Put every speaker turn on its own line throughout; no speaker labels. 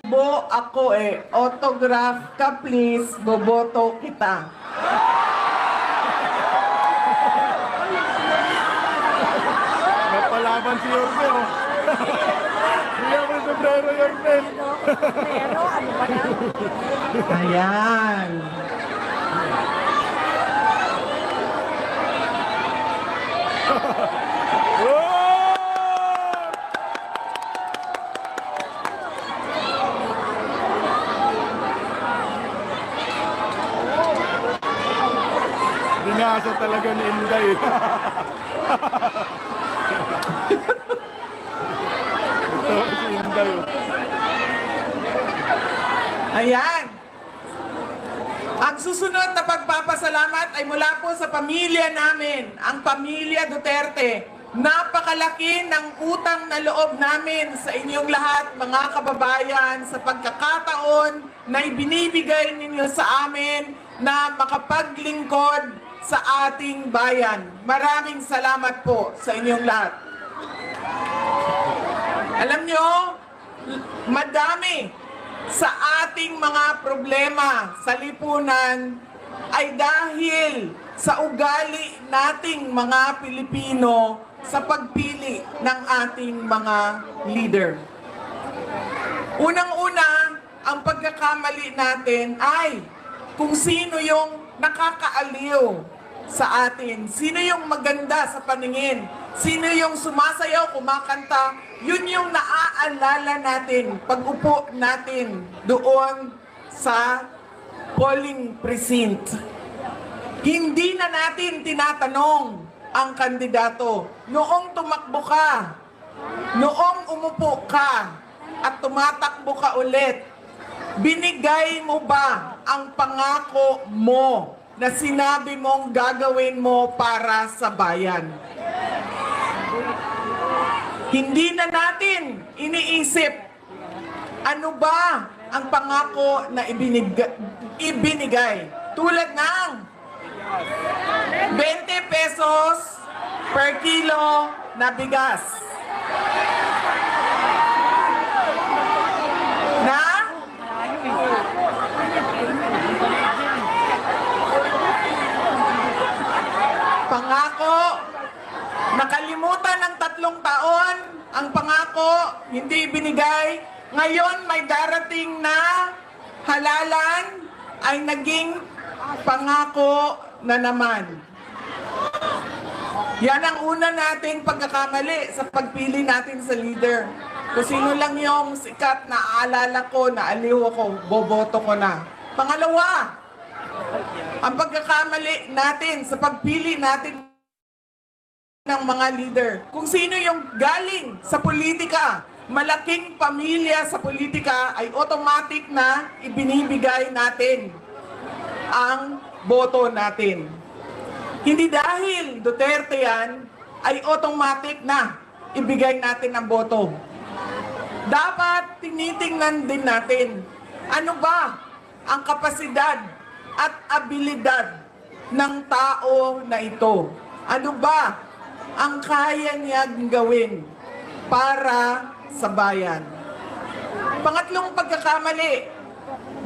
Ako autograph ka please, boboto kita.
Napalaban si Yorme, oh. Hindi ako yung sombrero, Yorme.
Pero ano ba yan?
Ayan.
Binasa talaga ni Inday. Ito si Inday.
Ayan. Ang susunod na pagpapasalamat ay mula po sa pamilya namin, ang pamilya Duterte. Napakalaki ng utang na loob namin sa inyong lahat, mga kababayan, sa pagkakataon na ibinibigay ninyo sa amin na makapaglingkod sa ating bayan. Maraming salamat po sa inyong lahat. Alam nyo, madami sa ating mga problema sa lipunan ay dahil sa ugali nating mga Pilipino sa pagpili ng ating mga leader. Unang-una, ang pagkakamali natin ay kung sino yung nakakaaliw sa atin, sino yung maganda sa paningin, sino yung sumasayaw, kumakanta, yun yung naaalala natin pag upo natin doon sa polling precinct. Hindi na natin tinatanong ang kandidato. Noong tumakbo ka, noong umupo ka, at tumatakbo ka ulit, binigay mo ba ang pangako mo na sinabi mong gagawin mo para sa bayan? Hindi na natin iniisip ano ba ang pangako na ibinigay. Tulad ng 20 pesos per kilo na bigas. Na pangako, nakalimutan ng 3 taon, ang pangako hindi binigay. Ngayon may darating na halalan ay naging pangako na naman. Yan ang una nating pagkakamali sa pagpili natin sa leader. Kung sino lang yung sikat na aalala ko, na aliw ako, boboto ko na. Pangalawa, ang pagkakamali natin sa pagpili natin ng mga leader. Kung sino yung galing sa politika, malaking pamilya sa politika, ay automatic na ibinibigay natin ang boto natin. Hindi dahil Duterte yan, ay automatic na ibigay natin ang boto. Dapat tinitingnan din natin, ano ba ang kapasidad at abilidad ng tao na ito? Ano ba ang kaya niyang gawin para sa bayan? Pangatlong pagkakamali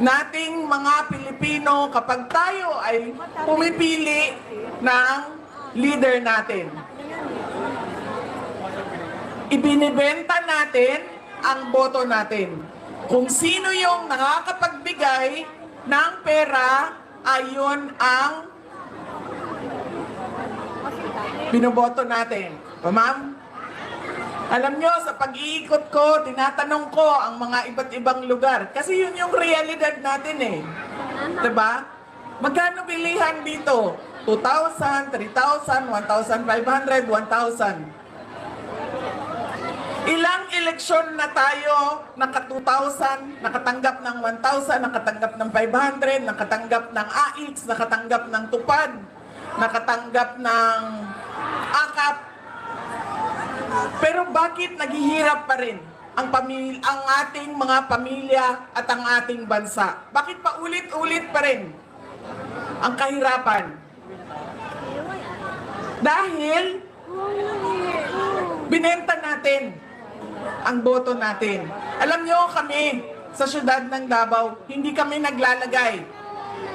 nating mga Pilipino kapag tayo ay pumipili ng leader natin, ibinibenta natin ang boto natin. Kung sino yung nakakapagbigay ng pera, ayon ang binoboto natin. Ma'am? Alam nyo, sa pag-iikot ko, tinatanong ko ang mga iba't ibang lugar. Kasi yun yung realidad natin eh. Diba? Magkano bilihan dito? 2,000, 3,000, 1,500, 1,000. Ilang eleksyon na tayo, naka 2,000, nakatanggap ng 1,000, nakatanggap ng 500, nakatanggap ng AX, nakatanggap ng tupad, nakatanggap ng akap. Pero bakit naghihirap pa rin ang ating mga pamilya at ang ating bansa? Bakit pa ulit-ulit pa rin ang kahirapan? Dahil binenta natin ang boto natin. Alam nyo kami, sa syudad ng Davao, hindi kami naglalagay.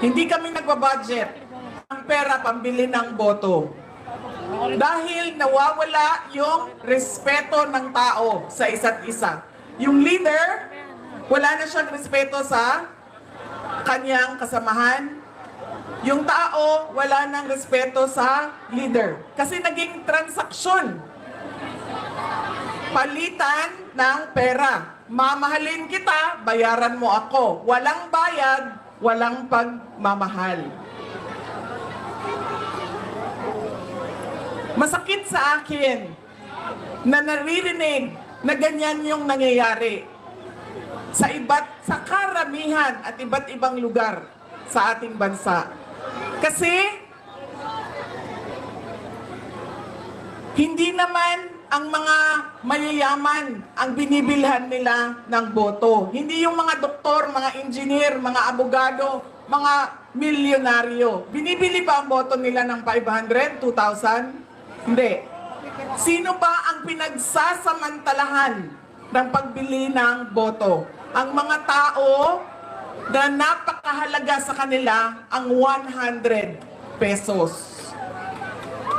Hindi kami nagbabudget ang pera pambili ng boto. Dahil nawawala yung respeto ng tao sa isa't isa. Yung leader, wala na siyang respeto sa kanyang kasamahan. Yung tao, wala nang respeto sa leader. Kasi naging transaksyon. Palitan ng pera. Mamahalin kita, bayaran mo ako. Walang bayad, walang pagmamahal. Masakit sa akin na naririnig na ganyan yung nangyayari sa karamihan at iba't ibang lugar sa ating bansa. Kasi hindi naman ang mga mayayaman ang binibilhan nila ng boto. Hindi yung mga doktor, mga engineer, mga abogado, mga milyonaryo. Binibili ba ang boto nila ng 500, 2,000? Hindi. Sino ba ang pinagsasamantalahan ng pagbili ng boto? Ang mga tao na napakahalaga sa kanila ang 100 pesos.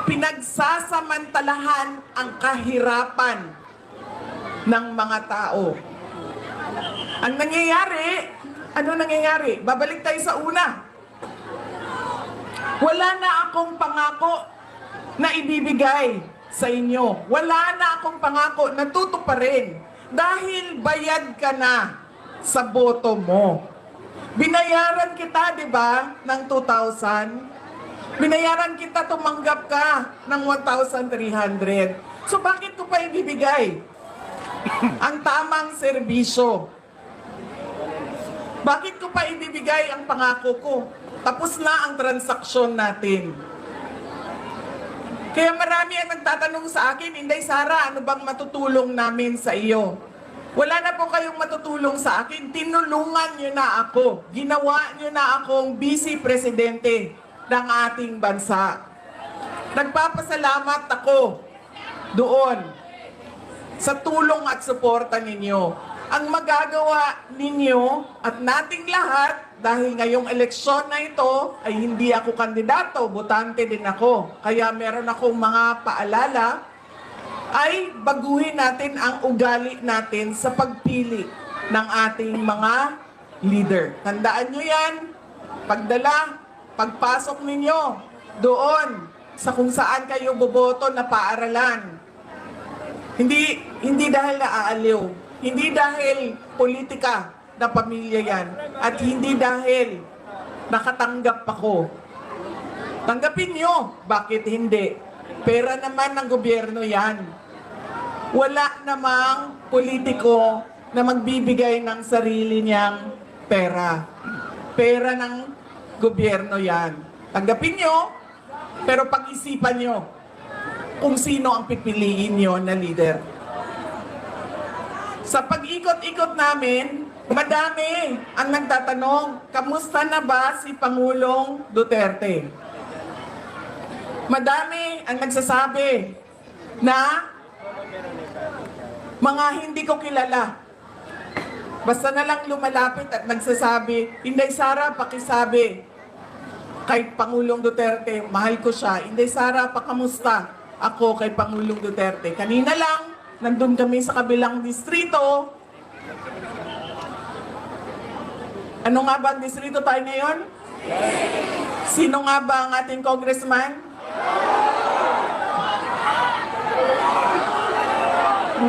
Pinagsasamantalahan ang kahirapan ng mga tao. Ang nangyayari, ano nangyayari? Babalik tayo sa una. Wala na akong pangako na ibibigay sa inyo. Wala na akong pangako na tutuparin dahil bayad ka na sa boto mo. Binayaran kita, di ba, ng 2,000? Binayaran kita, tumanggap ka ng 1,300. So bakit ko pa ibibigay ang tamang serbisyo? Bakit ko pa ibibigay ang pangako ko? Tapos na ang transaksyon natin. Kaya marami ang nagtatanong sa akin, Inday Sara, ano bang matutulong namin sa iyo? Wala na po kayong matutulong sa akin. Tinulungan nyo na ako. Ginawa nyo na akong vice presidente ng ating bansa. Nagpapasalamat ako doon sa tulong at suporta ninyo. Ang magagawa ninyo at nating lahat, dahil ngayong eleksyon na ito ay hindi ako kandidato, botante din ako. Kaya meron akong mga paalala, ay baguhin natin ang ugali natin sa pagpili ng ating mga leader. Tandaan nyo yan, pagpasok ninyo doon sa kung saan kayo boboto na paaralan. Hindi dahil naaaliw, hindi dahil politika na pamilya yan, at hindi dahil nakatanggap ako. Tanggapin nyo, bakit hindi? Pera naman ng gobyerno yan. Wala namang politiko na magbibigay ng sarili niyang pera. Pera ng gobyerno yan. Tanggapin nyo, pero pag-isipan nyo kung sino ang pipiliin nyo na leader. Sa pag-ikot-ikot namin, madami ang nagtatanong, kamusta na ba si Pangulong Duterte? Madami ang nagsasabi na mga hindi ko kilala. Basta na lang lumalapit at nagsasabi, Inday Sara, pakisabi kay Pangulong Duterte, mahal ko siya. Inday Sara, pakamusta ako kay Pangulong Duterte? Kanina lang, nandun kami sa kabilang distrito. Ano nga ba ang distrito tayo ngayon? Sino nga ba ang ating congressman?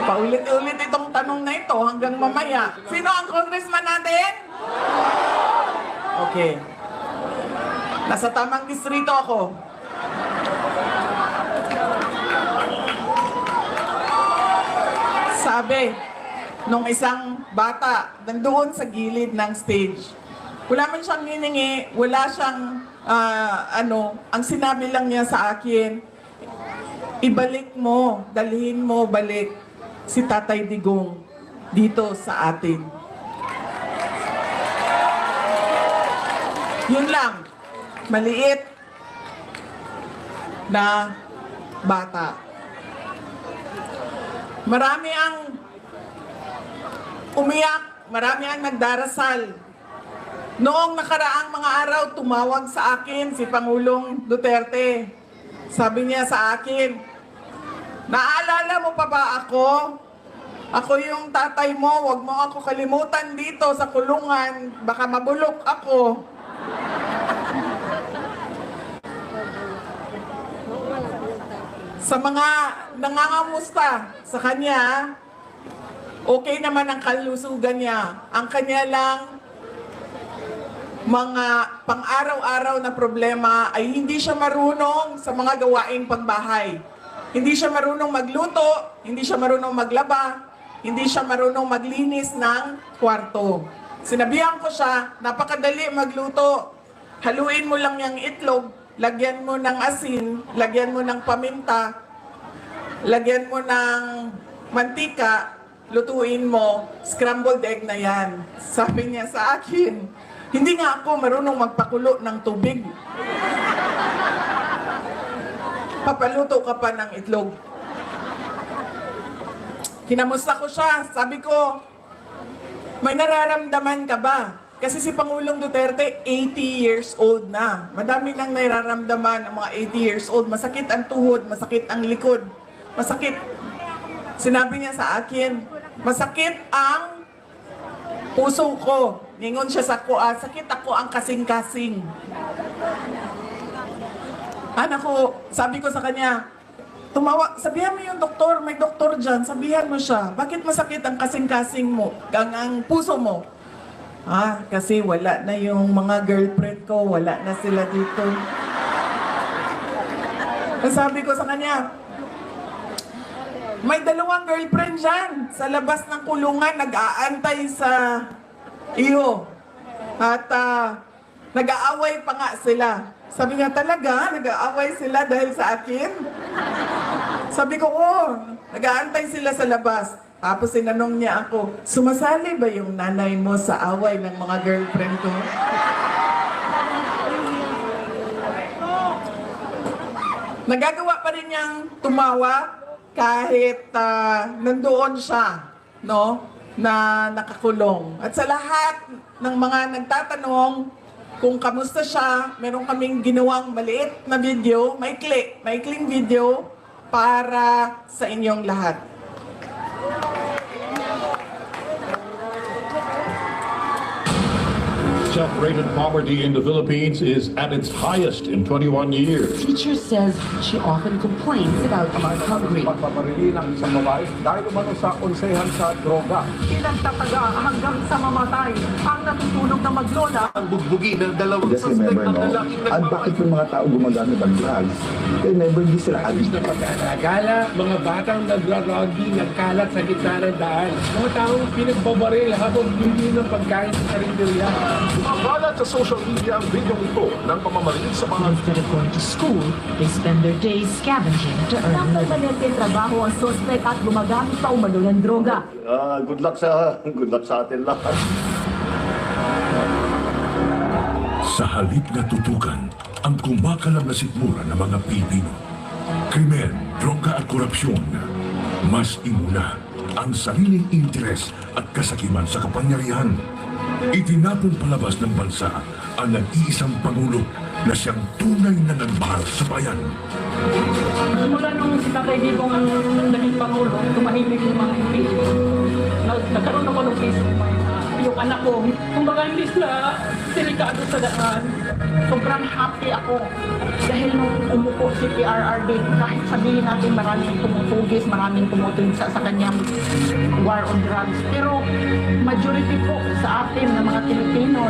Paulit-ulit itong tanong na ito hanggang mamaya. Sino ang congressman natin? Okay. Nasa tamang distrito ako. Sabi nung isang bata nandoon sa gilid ng stage, wala man siyang hiningi, wala siyang ang sinabi lang niya sa akin, ibalik mo, dalhin mo balik si Tatay Digong dito sa atin. Yun lang, maliit na bata. Marami ang umiyak, marami ang nagdarasal. Noong nakaraang mga araw, tumawag sa akin si Pangulong Duterte. Sabi niya sa akin, "Naalala mo pa ba ako? Ako yung tatay mo, wag mo ako kalimutan dito sa kulungan, baka mabulok ako." Sa mga nangangamusta sa kanya, okay naman ang kalusugan niya. Ang kanya lang mga pang-araw-araw na problema ay hindi siya marunong sa mga gawaing pagbahay. Hindi siya marunong magluto, hindi siya marunong maglaba, hindi siya marunong maglinis ng kwarto. Sinabihan ko siya, napakadali magluto. Haluin mo lang yung itlog, lagyan mo ng asin, lagyan mo ng paminta, lagyan mo ng mantika, lutuin mo, scrambled egg na yan. Sabi niya sa akin, hindi nga ako marunong magpakulo ng tubig. Papaluto ka pa ng itlog. Kinamusta ko siya, sabi ko, may nararamdaman ka ba? Kasi si Pangulong Duterte, 80 years old na. Madami nang nararamdaman ang mga 80 years old. Masakit ang tuhod, masakit ang likod, masakit. Sinabi niya sa akin, masakit ang puso ko. Ningon siya sa ko, sakit ako ang kasing-kasing. Anak ko, sabi ko sa kanya, sabihan mo yung doktor, may doktor dyan, sabihan mo siya, bakit masakit ang kasing-kasing mo, ang puso mo? Kasi wala na yung mga girlfriend ko, wala na sila dito. Sabi ko sa kanya, may 2 girlfriend dyan sa labas ng kulungan, nag-aantay sa iyo. At nag-aaway pa nga sila. Sabi nga, talaga, nag-aaway sila dahil sa akin? Sabi ko, nag-aantay sila sa labas. Tapos sinanong niya ako, sumasali ba yung nanay mo sa away ng mga girlfriend ko? Nagagawa pa rin niyang tumawa kahit nandoon siya, no, na nakakulong. At sa lahat ng mga nagtatanong kung kamusta siya, meron kaming ginawang maliit na video, maikling video para sa inyong lahat.
Self-rated poverty in the Philippines is at its highest in 21 years.
Teacher says she often complains about being hungry.
Pagpaparili ng isang babae dahil umano sa konsehan sa droga.
Pinagtataga hanggang sa mamatay ang natutulog na maglola.
Ang bugbugi ng dalawang
Just
suspect
remember,
ng
no?
lalaking
At bakit yung mga tao gumagamit ng drugs? Kaya never hindi sila addict.
Nagala, mga batang nagra-rugby, nagkalat sa gitna ng daan. Mga taong pinagbabaril habang bumili ng pagkain sa karinderya.
Mabalat sa social media ang video ito ng pamamaril sa mga
Instead of going to school, they spend their days scavenging to earn
Nang
a living.
permanente trabaho ang suspect at gumagamit pa umano ng droga.
Good luck sa atin lahat.
Sa halip na tutukan ang kumakalam na sikmura ng mga Pilipino. Krimen, droga at korupsyon. Mas inuna ang sariling interes at kasakiman sa kapangyarihan. Itinapon palabas ng bansa ang nag-iisang Pangulo na siyang tunay na nagmahal sa bayan.
Mula nung si Tatay Digong naging Pangulo, tumahimik yung mga impeachment. Nagkaroon ako ng peace of mind. Yung anak ko, kumbaga hindi sila delikado sa daan. Sobrang happy ako. Dahil nung umupo si PRRD, kahit sabihin natin maraming tumutugis, maraming tumutugis sa kanyang war on drugs. Pero majority po sa atin ng mga Pilipino,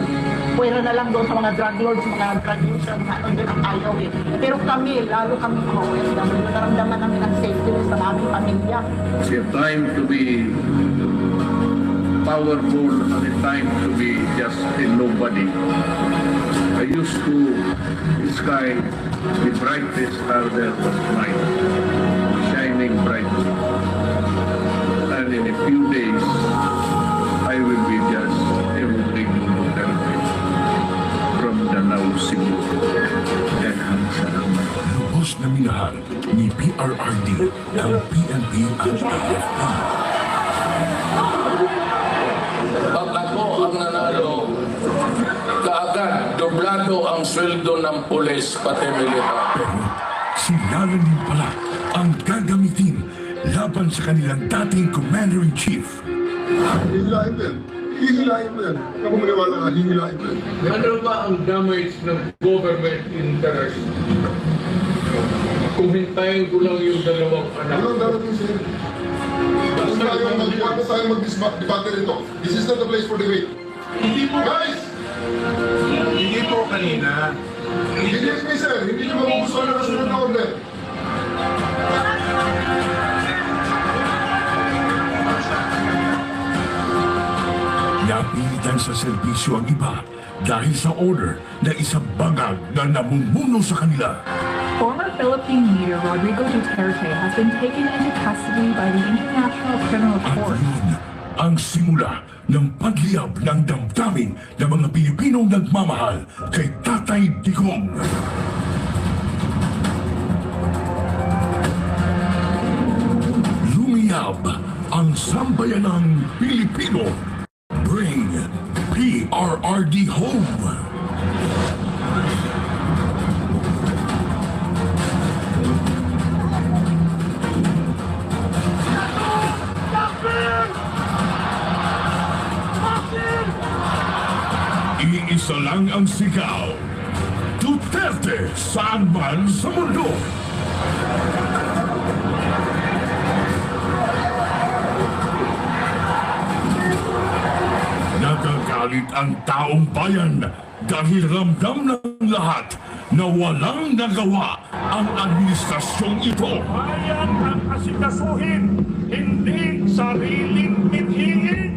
pwera na lang doon sa mga drug lords, mga drug users, mga doon ang ayaw eh. Pero kami, lalo kami mga OFW, naramdaman namin ang safety sa aming pamilya.
It's a time to be powerful and a time to be just a nobody. I used to sky the brightest star there was mine, shining brightly. And in a few days, I will be just everything from Danau, Cebu. Daghang salamat.
Lubos na minahal ni PRRD ang PNP at AFP.
Pag ako ang nanalo, kaagad doblado ang sweldo ng pulis pati militar.
Pero si Lalanin pala ang gagamitin laban sa kanilang dating Commander-in-Chief.
Hihilahin mo yan. Hihilahin mo yan. Ako maniwala ka, hihilahin mo yan.
Ano ba ang damage ng government interest? Kung hintayin ko lang yung dalawang anak.
Ano ang darating sa'yo? Huwag tayo mag-debate rito. This is not the place for debate. Guys!
Hindi po kanina.
Hindi me, sir. Hindi nyo magugustuhan na kasunod na order.
Napilitan sa serbisyo ang iba dahil sa order na isang bangag na namumuno sa kanila.
Former Philippine leader Rodrigo Duterte has been taken into custody by the International Criminal
At
Court.
yun ang simula ng pagliyab ng damdamin ng mga Pilipinong nagmamahal kay Tatay Digong. Lumiyab ang sambayanang Pilipino. Bring PRRD home. Iisa lang ang sigaw. Duterte saan man sa mundo. Nagagalit ang taong bayan dahil ramdam ng lahat na walang nagawa ang administrasyong ito.
Bayan ang asikasuhin, hindi sariling mithiin.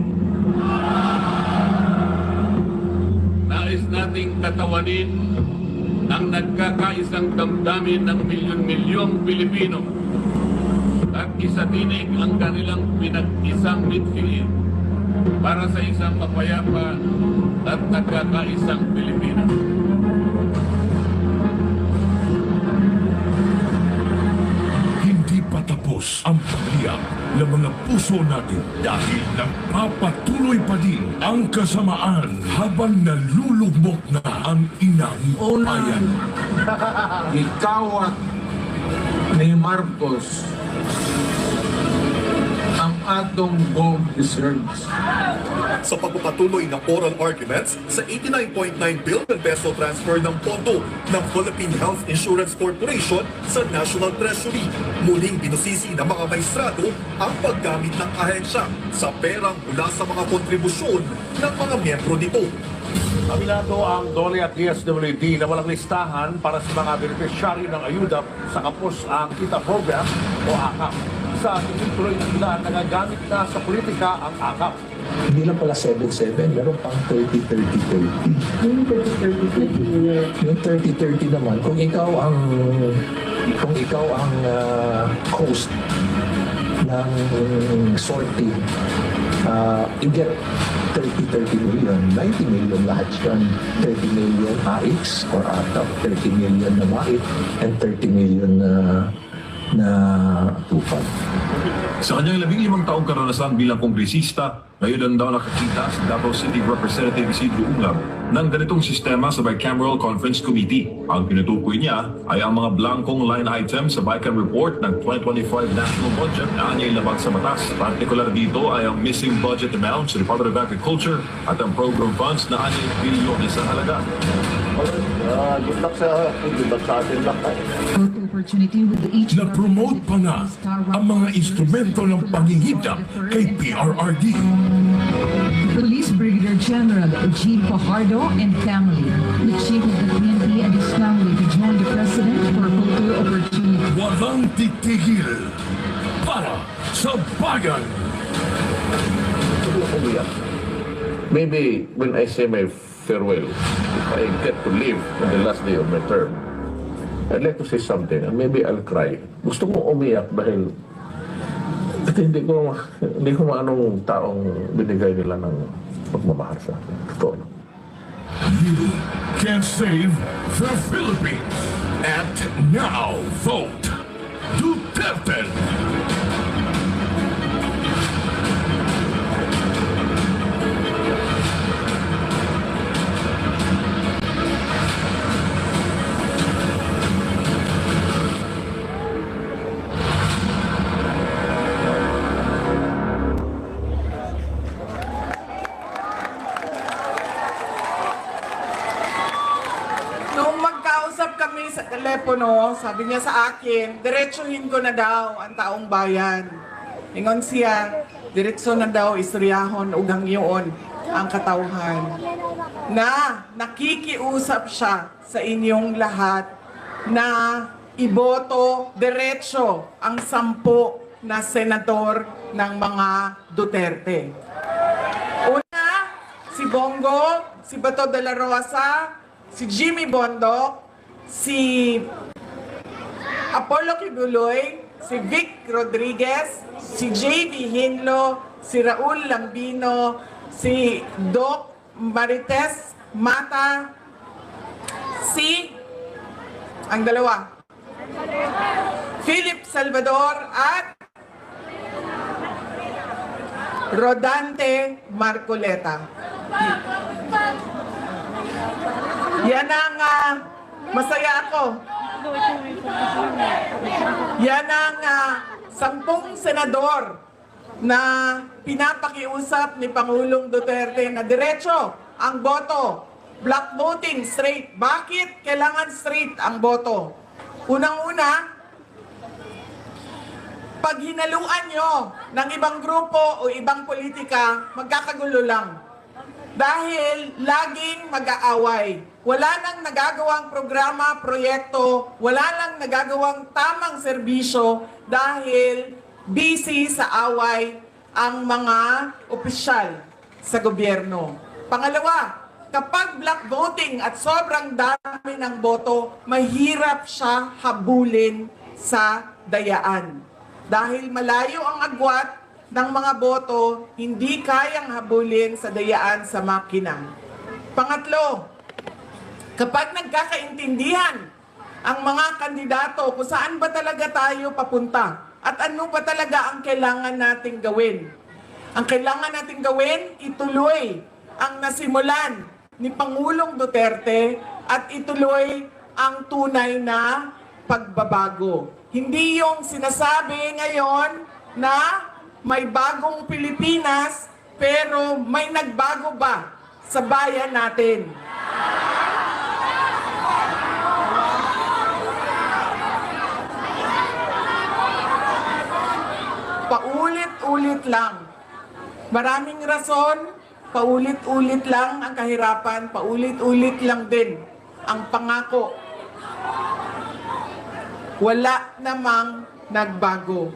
Nais nating katawanin ang nagkakaisang damdamin ng milyon-milyong Pilipino at isatinig ang kanilang pinag-isang mithiin para sa isang mapayapa at nagkakaisang Pilipinas.
Hindi pa tapos ang pagliyab ng mga puso natin dahil nagpapatuloy pa din ang kasamaan habang nalulugmok na ang inang bayan.
Ikaw at ni Marcos ang atong gold reserves.
Sa pagpapatuloy ng oral arguments sa 89.9 billion peso transfer ng pondo ng Philippine Health Insurance Corporation sa National Treasury, muling binusisi ng mga maestrado ang paggamit ng ahensya sa perang mula sa mga kontribusyon ng mga miyembro nito.
Aminado ang DOLE at DSWD na walang listahan para sa mga beneficiary ng ayuda sa Kapos ang Kita Program o AKAP. Sa tuloy na nila, nagagamit na sa politika ang AKAP.
Hindi lang pala 7-7, meron pang 30-30-30. Yung 30-30 naman, kung ikaw ang host ng sorting, you get 30 million, 90 million lahat yan. 30 million AIX or ATAP, 30 million na MAIT, and 30 million na tupad.
Sa kanyang 15 taong karanasan bilang kongresista, ngayon daw nakakita si Davao City Representative Isidro Ungab ng ganitong sistema sa Bicameral Conference Committee. Ang pinutukoy niya ay ang mga blankong line items sa Bicam Report ng 2025 National Budget na anyay labag sa batas. Partikular dito ay ang missing budget amounts sa Department of Agriculture at ang program funds na anyay bilyones sa halaga.
Good luck sa atin lahat.
Na-promote pa nga ang mga instrumento ng pangingidap kay PRRD.
Police Brigadier General G. Fajardo and family, the Chief of the PNP and his family to join the President for a photo opportunity.
Walang titigil para sa bayan.
Maybe when I say my farewell, if I get to live on the last day of my term, I'd like to say something and maybe I'll cry. Gusto kong umiyak dahil hindi ko anong taong binigay nila ng pagmamahal sa akin. Totoo.
You can save the Philippines. And now vote Duterte.
telepono, sabi niya sa akin, diretsuhin ko na daw ang taong bayan. Ingon siya, diretso na daw istoryahon ug hangyoon ang katawhan. Na nakikiusap siya sa inyong lahat na iboto diretso ang 10 na senador ng mga Duterte. Una, si Bongo, si Bato de la Rosa, si Jimmy Bondoc, si Apollo Kibuloy, si Vic Rodriguez, si J.B. Hinlo, si Raul Lambino, si Doc Marites Mata, ang dalawa, Philip Salvador at Rodante Marcoleta. Yan ang masaya ako. Yan ang 10 senador na pinapakiusap ni Pangulong Duterte na diretso ang boto. Black voting, straight. Bakit kailangan straight ang boto? Unang-una, pag hinaluan nyo ng ibang grupo o ibang politika, magkakagulo lang. Dahil laging mag-aaway. Wala nang nagagawang programa, proyekto, wala nang nagagawang tamang serbisyo dahil busy sa away ang mga opisyal sa gobyerno. Pangalawa, kapag black voting at sobrang dami ng boto, mahirap siya habulin sa dayaan. Dahil malayo ang agwat ng mga boto, hindi kayang habulin sa dayaan sa makina. Pangatlo, kapag nagkakaintindihan ang mga kandidato kung saan ba talaga tayo papunta at ano ba talaga ang kailangan nating gawin. Ang kailangan nating gawin, ituloy ang nasimulan ni Pangulong Duterte at ituloy ang tunay na pagbabago. Hindi yung sinasabi ngayon na may bagong Pilipinas pero may nagbago ba sa bayan natin? Paulit-ulit lang. Maraming rason, paulit-ulit lang ang kahirapan, paulit-ulit lang din ang pangako. Wala namang nagbago.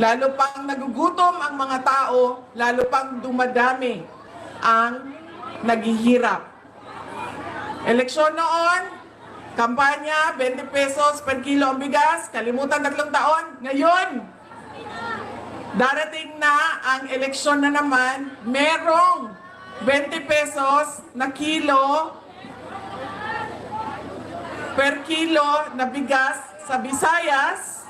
Lalo pang nagugutom ang mga tao, lalo pang dumadami ang naghihirap. Eleksyon noon, kampanya, 20 pesos per kilo ang bigas, kalimutan 3 taon. Ngayon, darating na ang eleksyon na naman, merong 20 pesos na kilo per kilo na bigas sa Visayas,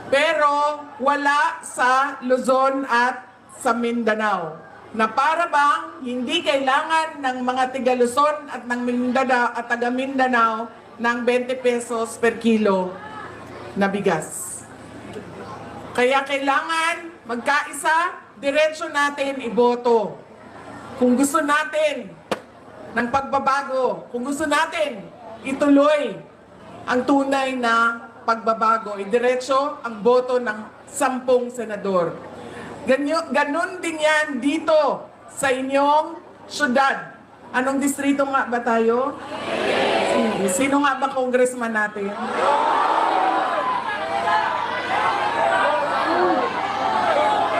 pero wala sa Luzon at sa Mindanao. Na para bang hindi kailangan ng mga tiga Luzon at ng Mindanao at taga Mindanao ng 20 pesos per kilo na bigas. Kaya kailangan magkaisa, diretso natin iboto. Kung gusto natin ng pagbabago, kung gusto natin ituloy ang tunay na pagbabago, idiretso ang boto ng 10 senador. Ganon din yan dito sa inyong syudad. Anong distrito nga ba tayo? Sino nga ba congressman natin?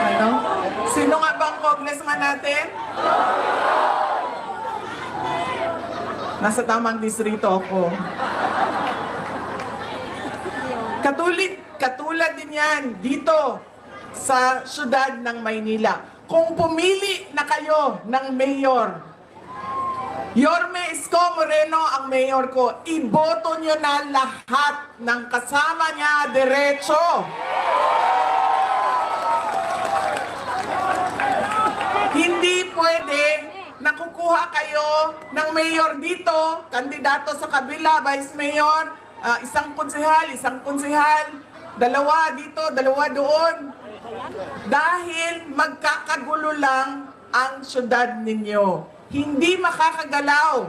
Ano? Sino nga ba ang congressman natin? Nasa tamang distrito ako. Katulad din yan dito sa syudad ng Maynila. Kung pumili na kayo ng mayor, Yorme Isko Moreno ang mayor ko, iboto nyo na lahat ng kasama niya diretso. Hindi pwede na kukuha kayo ng mayor dito, kandidato sa kabila, vice mayor, isang konsehal, dalawa dito, dalawa doon. Dahil magkakagulo lang ang syudad ninyo. Hindi makakagalaw.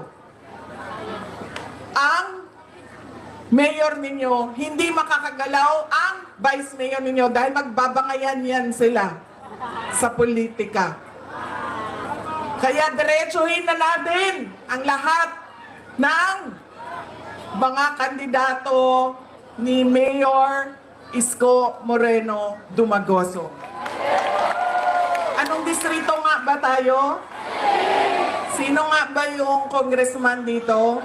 ang mayor ninyo, hindi makakagalaw ang vice mayor ninyo dahil magbabangayan yan sila sa politika. Kaya diretsuhin na natin ang lahat ng mga kandidato ni Mayor Isko Moreno Dumagoso. Anong distrito nga ba tayo? Sino nga ba yung congressman dito?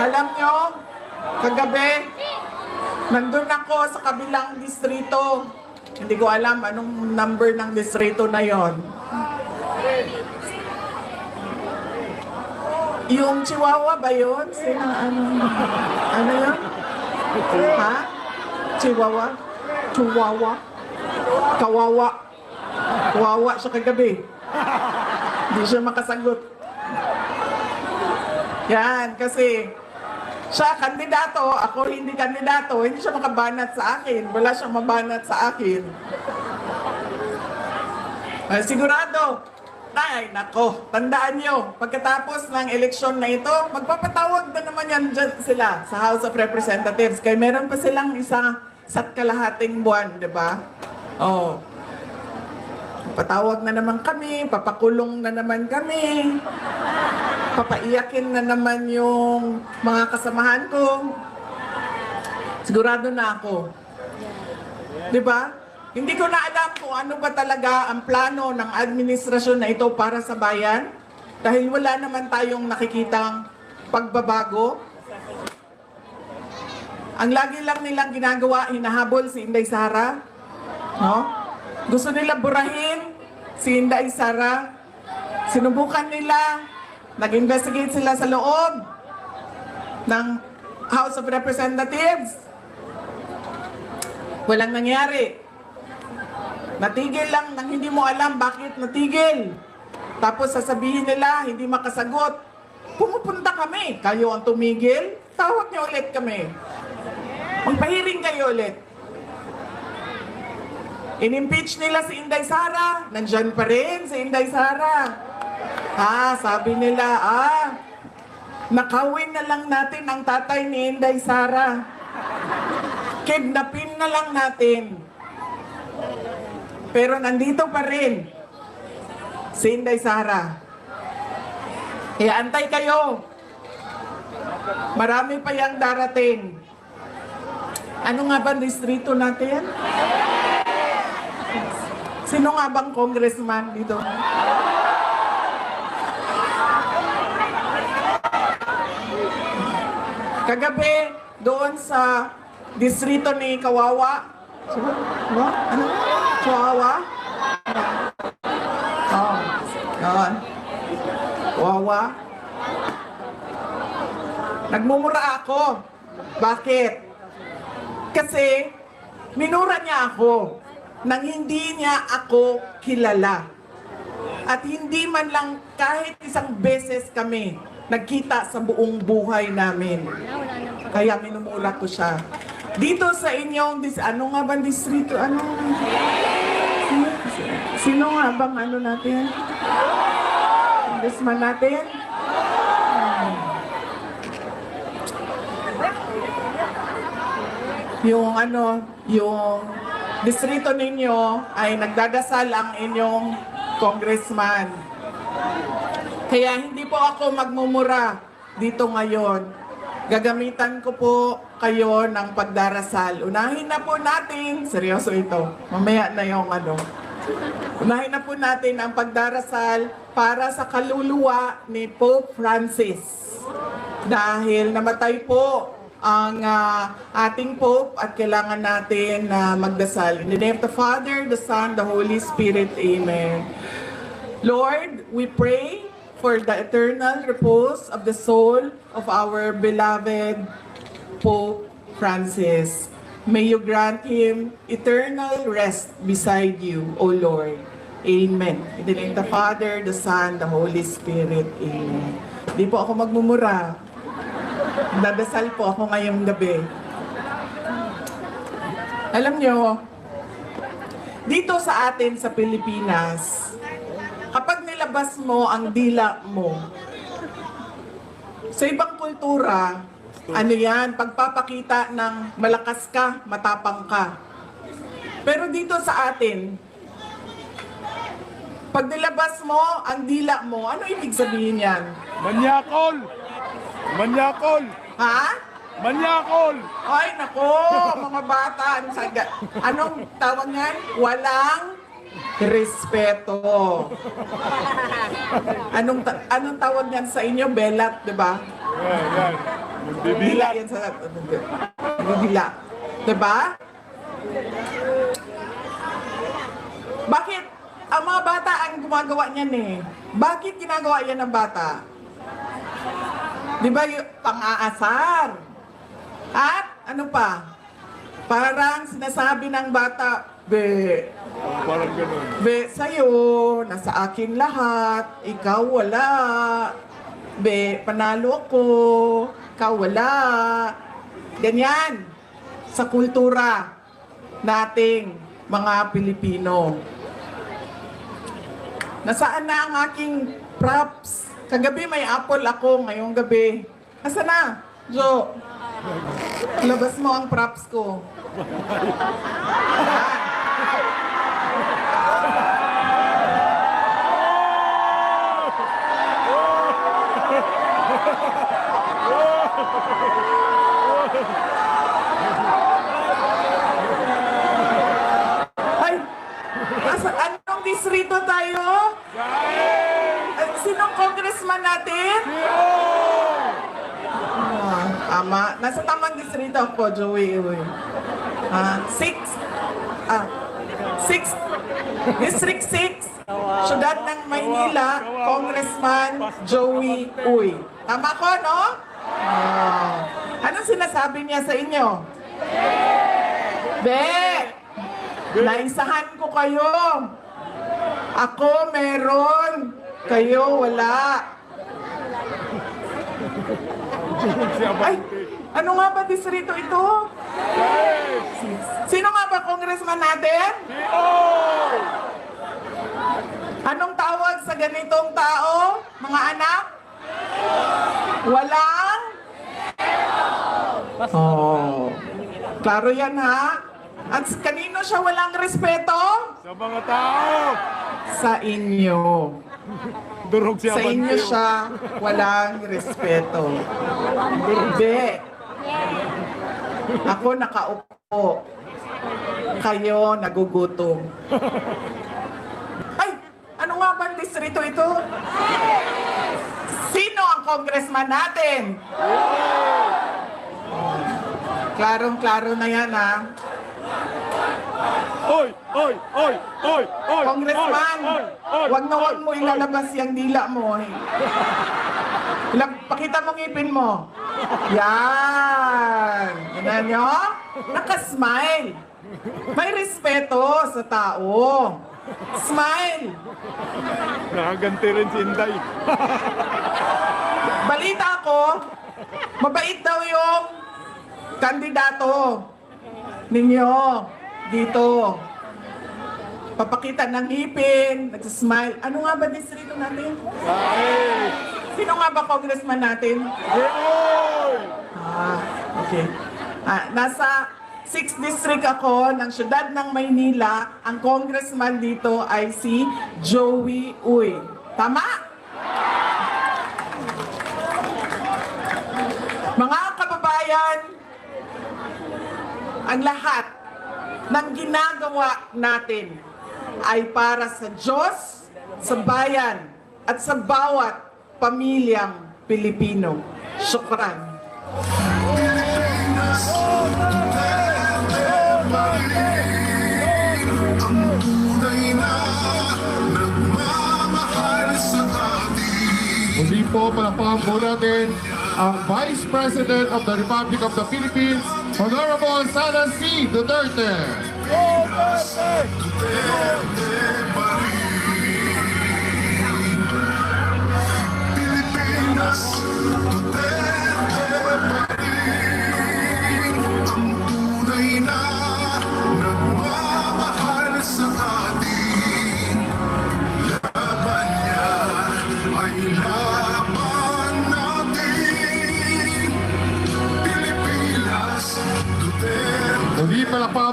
Alam nyo, kagabi, nandun ako sa kabilang distrito. Hindi ko alam anong number ng distrito na yon. Yung Chihuahua ba yun? Sino, ano yun? Ha? Chihuahua? Chihuahua? Kawawa. Kawawa siya kagabi. Hindi siya makasagot. Yan, kasi siya kandidato, ako hindi kandidato, hindi siya makabanat sa akin. Wala siyang mabanat sa akin. Sigurado, ay, nako, tandaan nyo, pagkatapos ng eleksyon na ito, magpapatawag na naman yan dyan sila sa House of Representatives. Kaya meron pa silang isa sa kalahating buwan, di ba? Oh. Patawag na naman kami, papakulong na naman kami, papaiyakin na naman yung mga kasamahan ko. Sigurado na ako. Di ba? Hindi ko na alam kung ano ba talaga ang plano ng administrasyon na ito para sa bayan dahil wala naman tayong nakikitang pagbabago. Ang lagi lang nilang ginagawa, hinahabol si Inday Sara. No? Gusto nila burahin si Inday Sara. Sinubukan nila, nag-investigate sila sa loob ng House of Representatives. Walang nangyari. Natigil lang nang hindi mo alam bakit natigil. Tapos sasabihin nila, hindi makasagot. Pumupunta kami. Kayo ang tumigil, tawag niyo ulit kami. Magpahiring kayo ulit. In-impeach nila si Inday Sara. Nandyan pa rin si Inday Sara. Sabi nila, nakawin na lang natin ang tatay ni Inday Sara. Kidnapin na lang natin. Pero nandito pa rin si Inday Sara. Kaya antay kayo. Marami pa yang darating. Ano nga ba distrito natin? Sino nga bang congressman dito? Kagabi, doon sa distrito ni Kawawa. Ano? Kawawa? Oh, yun. Kawawa. Nagmumura ako. Bakit? Kasi, minura niya ako nang hindi niya ako kilala. At hindi man lang kahit isang beses kami nagkita sa buong buhay namin. Kaya minumura ko siya. Dito sa inyong, ano nga bang distrito? Ano? Sino nga bang ano natin? Congressman natin? Yung ano, yung distrito ninyo ay nagdadasal ang inyong congressman. Kaya hindi po ako magmumura dito ngayon. Gagamitan ko po kayo ng pagdarasal. Unahin na po natin, seryoso ito, mamaya na yung ano. Unahin na po natin ang pagdarasal para sa kaluluwa ni Pope Francis. Dahil namatay po ang ating Pope at kailangan natin na magdasal. In the name of the Father, the Son, the Holy Spirit. Amen. Lord, we pray for the eternal repose of the soul of our beloved Pope Francis. May you grant him eternal rest beside you, O Lord. Amen. In the name of the Father, the Son, the Holy Spirit. Amen. Di po ako magmumura. Dadasal po ako ngayong gabi. Alam nyo, dito sa atin sa Pilipinas, kapag nilabas mo ang dila mo, sa ibang kultura, ano yan, pagpapakita ng malakas ka, matapang ka. Pero dito sa atin, pag nilabas mo ang dila mo, ano ibig sabihin yan?
Manyakol! Manyakol!
Ha?
Manyakol!
Ay, nako, mga bata, anong tawag yan? Walang respeto. Anong tawag yan sa inyo? Belat, di ba?
Yan.
Bibila yan sa... Bibila. Di ba? Bakit? Ang mga bata ang gumagawa niyan eh. Bakit ginagawa yan ng bata? Di ba yung pang-aasar? At ano pa? Parang sinasabi ng bata, Be,
Parang ganun.
Be, sa'yo, nasa akin lahat, ikaw wala. Be, panalo ako, ikaw wala. Ganyan sa kultura nating mga Pilipino. Nasaan na ang aking props? Kagabi may apple ako, ngayong gabi. Nasaan na? Jo, labas mo ang props ko. Ay, anong distrito tayo? Sinong congressman natin? Tama. Nasa tamang distrito ako, Joey. District 6, Syudad ng Maynila, Congressman Joey Uy. Tama ko, no? Anong sinasabi niya sa inyo? Be! Naisahan ko kayo. Ako meron. Kayo wala. Ay, ano nga ba distrito ito? Sino nga ba congressman natin? Anong tawag sa ganitong tao, mga anak? Walang? Oh, klaro yan ha? At kanino siya walang respeto?
Sa mga tao!
Sa inyo.
Durog siya.
Sa inyo siya walang respeto. Hindi. Ako nakaupo. Kayo nagugutom. Ay! Ano nga bang distrito ito? Sino ang congressman natin? Klarong-klaro na yan, ha?
Oy!
Congressman, wag na wag mo ilalabas yung dila mo. Pakita mo ngipin mo. Yan. Yan nyo? Nakasmile. May respeto sa tao. Smile.
Nakaganti rin si Inday.
Balita ko, mabait daw yung kandidato ninyo dito. Papakita ng ngipin, nagsasmile. Ano nga ba distrito natin? Sino nga ba congressman natin? Okay. Nasa 6th district ako ng Syudad ng Maynila. Ang congressman dito ay si Joey Uy. Tama? Mga kababayan, ang lahat ng ginagawa natin ay para sa Diyos, sa bayan, at sa bawat pamilyang Pilipino. Syukran.
Muli po, palakpakan po natin ang Vice President of the Republic of the Philippines, Honorable Sara C. Duterte.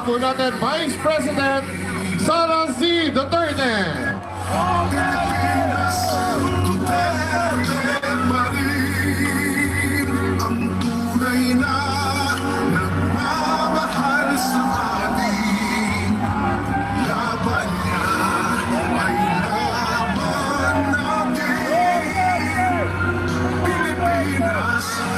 po natin Vice President Sara C. Duterte.
Pilipinas